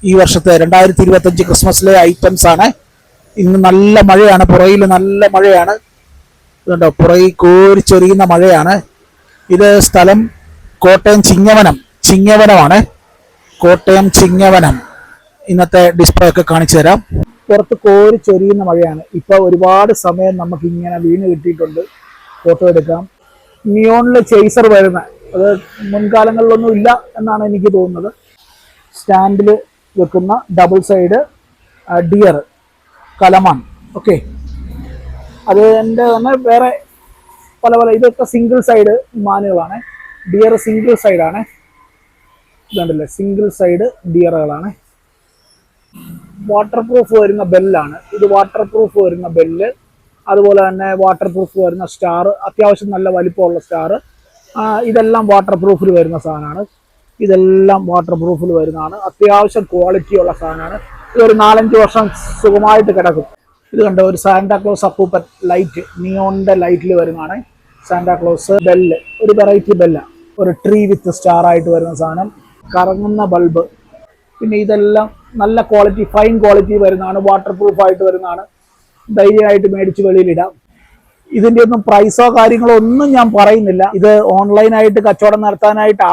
ഈ വർഷത്തെ 2025 ക്രിസ്മസിലെ ഐറ്റംസ് ആണ്. ഇന്ന് നല്ല മഴയാണ്, പുറയിൽ നല്ല മഴയാണ്. ഇതുണ്ടോ, പുറയിൽ കോരിച്ചൊരിയുന്ന മഴയാണ്. ഇത് സ്ഥലം കോട്ടയം ചിങ്ങവനമാണ്. കോട്ടയം ചിങ്ങവനം. ഇന്നത്തെ ഡിസ്പ്ലേ ഒക്കെ കാണിച്ചു തരാം. പുറത്ത് കോരിച്ചൊരിയുന്ന മഴയാണ്. ഇപ്പൊ ഒരുപാട് സമയം നമുക്ക് ഇങ്ങനെ വീണ് കിട്ടിയിട്ടുണ്ട്. ഫോട്ടോ എടുക്കാം. നിയോണിൽ ചേസർ വരുന്ന, അത് മുൻകാലങ്ങളിലൊന്നും ഇല്ല എന്നാണ് എനിക്ക് തോന്നുന്നത്. സ്റ്റാൻഡിൽ വെക്കുന്ന ഡബിൾ സൈഡ് ഡിയർ കലമാൻ. ഓക്കെ, അത് എൻ്റെ തന്നെ വേറെ പല ഇതൊക്കെ സിംഗിൾ സൈഡ് മാനുകളാണ്. ഡിയർ സിംഗിൾ സൈഡാണ്. ഇതുണ്ടല്ലേ, സിംഗിൾ സൈഡ് ഡിയറുകളാണ്. വാട്ടർ പ്രൂഫ് വരുന്ന ബെല്ലാണ് ഇത്. വാട്ടർ പ്രൂഫ് വരുന്ന ബെല്ല്, അതുപോലെ തന്നെ വാട്ടർ പ്രൂഫ് വരുന്ന സ്റ്റാർ, അത്യാവശ്യം നല്ല വലിപ്പമുള്ള സ്റ്റാർ. ഇതെല്ലാം വാട്ടർ പ്രൂഫിൽ വരുന്ന സാധനമാണ്. ഇതെല്ലാം വാട്ടർ പ്രൂഫിൽ വരുന്നതാണ്. അത്യാവശ്യം ക്വാളിറ്റിയുള്ള സാധനമാണ്. ഇതൊരു 4-5 വർഷം സുഖമായിട്ട് കിടക്കും. ഇത് കണ്ട ഒരു സാന്റാക്ലോസ് അപ്പൂപ്പൻ ലൈറ്റ്, നിയോണിന്റെ ലൈറ്റിൽ വരുന്നതാണ്. സാന്റാക്ലോസ് ബെല്ല്, ഒരു വെറൈറ്റി ബെല്ല, ഒരു ട്രീ വിത്ത് സ്റ്റാർ ആയിട്ട് വരുന്ന സാധനം. കറങ്ങുന്ന ബൾബ്. പിന്നെ ഇതെല്ലാം നല്ല ക്വാളിറ്റി, ഫൈൻ ക്വാളിറ്റി വരുന്നതാണ്. വാട്ടർ പ്രൂഫ് ആയിട്ട് വരുന്നതാണ്. ധൈര്യമായിട്ട് മേടിച്ച് വെളിയിലിടാം. ഇതിൻ്റെ ഒന്നും പ്രൈസോ കാര്യങ്ങളോ ഒന്നും ഞാൻ പറയുന്നില്ല. ഇത് ഓൺലൈനായിട്ട് കച്ചവടം നടത്താനായിട്ട്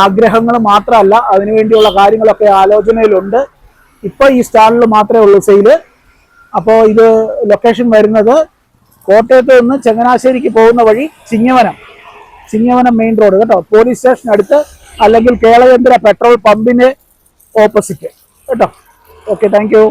ആഗ്രഹങ്ങൾ മാത്രമല്ല, അതിനുവേണ്ടിയുള്ള കാര്യങ്ങളൊക്കെ ആലോചനയിലുണ്ട്. ഇപ്പോൾ ഈ സ്റ്റാളിൽ മാത്രമേ ഉള്ളൂ സെയില്. അപ്പോൾ ഇത് ലൊക്കേഷൻ വരുന്നത് കോട്ടയത്ത് നിന്ന് ചങ്ങനാശ്ശേരിക്ക് പോകുന്ന വഴി ചിങ്ങവനം മെയിൻ റോഡ് കേട്ടോ, പോലീസ് സ്റ്റേഷൻ അടുത്ത്, അല്ലെങ്കിൽ കേളചന്ദ്ര പെട്രോൾ പമ്പിന് ഓപ്പോസിറ്റ് കേട്ടോ. Okay, thank you.